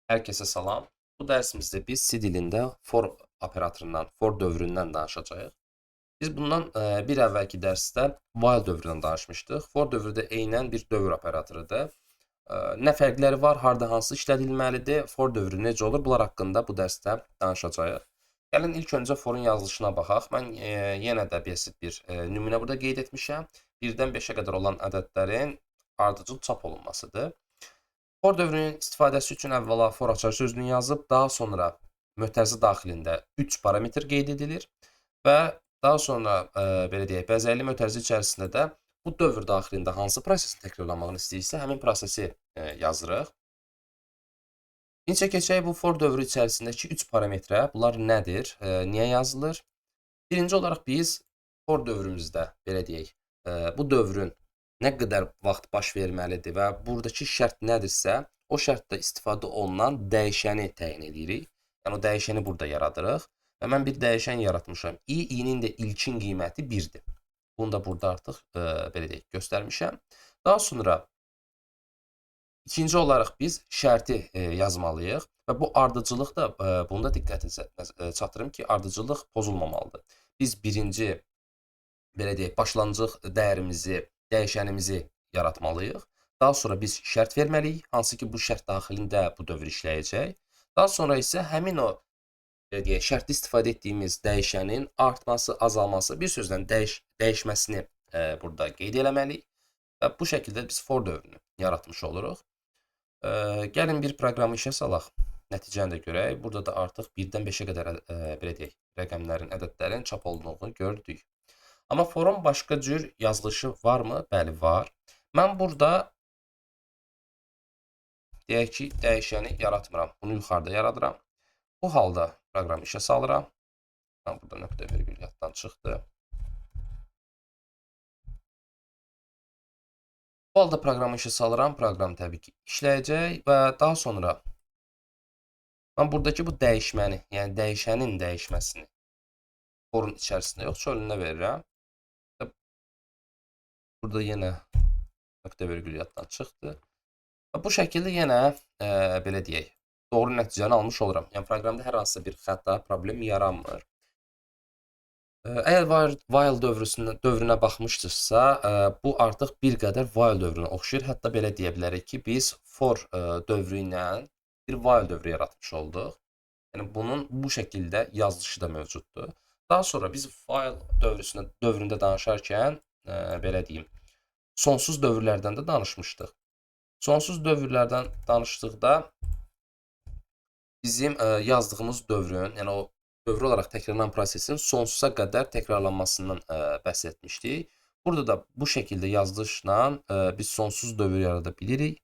Herkese salam. Bu dərsimizdə biz C dilində for operatorundan, for dövründən danışacağıq. Biz bundan bir əvvəlki dərsdə while dövründən danışmışdıq. For dövrü də eynən bir dövr operatorudur. Nə fərqləri var, harda hansı işlədilməlidir, for dövrü necə olur, bunlar haqqında bu dərsdə danışacağıq. Gəlin ilk öncə forun yazılışına baxaq. Mən yenə də basit bir nümunə burada qeyd etmişəm. 1-dən 5-ə qədər olan ədədlərin ardıcıl çap olunmasıdır. For dövrünün istifadəsi üçün əvvəla for açar sözünü yazıb, daha sonra mötərizə daxilində 3 parametr qeyd edilir və daha sonra belə deyək, bəzəkli mötərizə içərisində də bu dövr daxilində hansı prosesin təkrarlanmağını istəyirsə, həmin prosesi yazırıq. İncə keçək bu for dövrü içərisindəki 3 parametrə. Bunlar nədir? Niyə yazılır? Birinci olaraq biz for dövrümüzdə belə deyək, bu dövrün nə qədər vaxt baş verməlidir və buradakı şərt nədirsə, o şərtdə istifadə olunan dəyişəni təyin edirik. Yəni o dəyişəni burada yaradırıq və mən bir dəyişən yaratmışam. i-nin də ilkin qiyməti 1-dir. Bunu da burada artıq belə deyək göstərmişəm. Daha sonra ikinci olaraq biz şərti yazmalıyıq və bu ardıcıllıq da bunda diqqətinizə çatdırım ki, ardıcıllıq pozulmamalıdır. Biz birinci belə deyək başlanğıc dəyərimizi, dəyişənimizi yaratmalıyıq. Daha sonra biz şərt verməliyik, hansı ki bu şərt daxilində bu dövr işləyəcək. Daha sonra isə həmin o belə deyək şərtdə istifadə etdiyimiz dəyişənin artması, azalması, bir sözlə dəyişməsini burada qeyd eləməliyik və bu şəkildə biz for dövrünü yaratmış oluruq. Gəlin bir proqramı işə salaq. Nəticəni də görək. Burada da artıq 1-dən 5-ə qədər belə deyək rəqəmlərin, ədədlərin çap olduğunu gördük. Amma forun başqa cür yazılışı varmı? Bəli, var. Mən burada deyək ki, dəyişəni yaratmıram. Bunu yuxarıda yaradıram. Bu halda proqramı işə salıram. Mən burada nöqtə virgül yaddan çıxdı. Bu halda proqramı işə salıram. Proqram təbii ki işləyəcək və daha sonra mən buradakı bu dəyişməni, yəni dəyişənin dəyişməsini forun içərisində yox, çölünə verirəm. Burada yenə nöqtə virgül yaddan çıxdı. Bu şəkildə yenə belə deyək, doğru nəticəni almış oluram. Yəni proqramda hər hansısa bir xəta, problem yaranmır. Əgər while dövrünə baxmışdınızsa, bu artıq bir qədər while dövrünə oxşayır. Hətta belə deyə bilərik ki, biz for dövrü ilə bir while dövrü yaratmış olduq. Yəni bunun bu şəkildə yazılışı da mövcuddur. Daha sonra biz while dövründə danışarkən belə deyim, sonsuz dövrlərdən də danışmışdıq. Sonsuz dövrlərdən danışdıqda bizim yazdığımız dövrün, yəni o dövr olaraq təkrarlanan prosesin sonsuza qədər təkrarlanmasından bəhs etmişdik. Burada da bu şəkildə yazılışla biz sonsuz dövr yarada bilirik.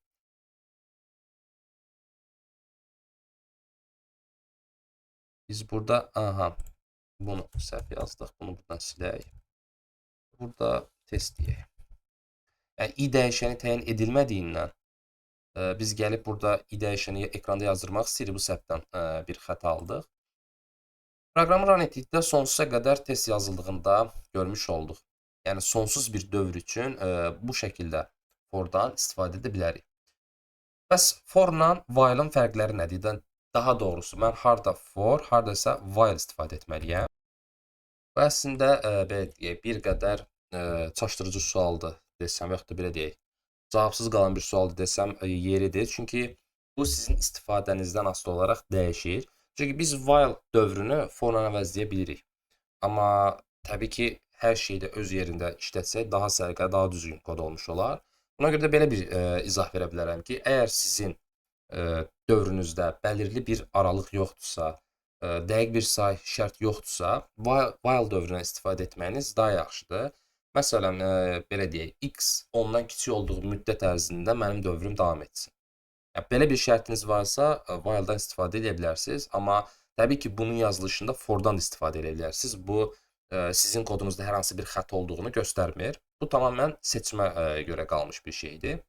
Biz burada, bunu səhv yazdıq, bunu buradan silək. Burada test deyək. Yəni i dəyişəni təyin edilmədiyindən biz gəlib burada i dəyişəni ekranda yazdırmaq istəyirik, bu səhvdən bir xəta aldıq. Proqramı run etdikdə sonsuza qədər test yazıldığında görmüş olduq. Yəni sonsuz bir dövr üçün bu şəkildə fordan istifadə edə bilərik. Bəs forla while'ın fərqləri nədir? Daha doğrusu mən harda for, harda isə while istifadə etməliyəm. Bu əslində belə deyək, bir qədər çaşdırıcı sualdır desəm, yaxud da belə deyək, cavabsız qalan bir sualdır desəm yeridir. Çünki bu sizin istifadənizdən asılı olaraq dəyişir. Çünki biz while dövrünü forla əvəzləyə bilirik. Amma təbii ki, hər şeydə öz yerində işlətsək daha sərqə, daha düzgün kod olmuş olar. Buna görə də belə bir izah verə bilərəm ki, əgər sizin dövrünüzdə bəlirli bir aralıq yoxdursa, dəqiq bir say şərt yoxdursa, while dövrünə istifadə etməyiniz daha yaxşıdır. Məsələn, belə deyək, x 10-dan kiçik olduğu müddət ərzində mənim dövrüm davam etsin. Yəni, belə bir şərtiniz varsa, while-dan istifadə edə bilərsiniz. Amma təbii ki, bunun yazılışında for-dan da istifadə edə bilərsiniz. Bu, sizin kodunuzda hər hansı bir xəta olduğunu göstərmir. Bu, tamamən seçimə görə qalmış bir şeydir.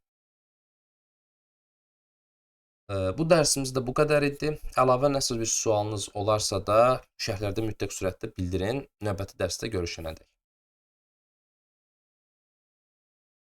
Bu dərsimiz də bu qədər idi. Əlavə nəsə bir sualınız olarsa da, şərhlərdə mütləq surətdə bildirin. Növbəti dərsdə görüşənədək.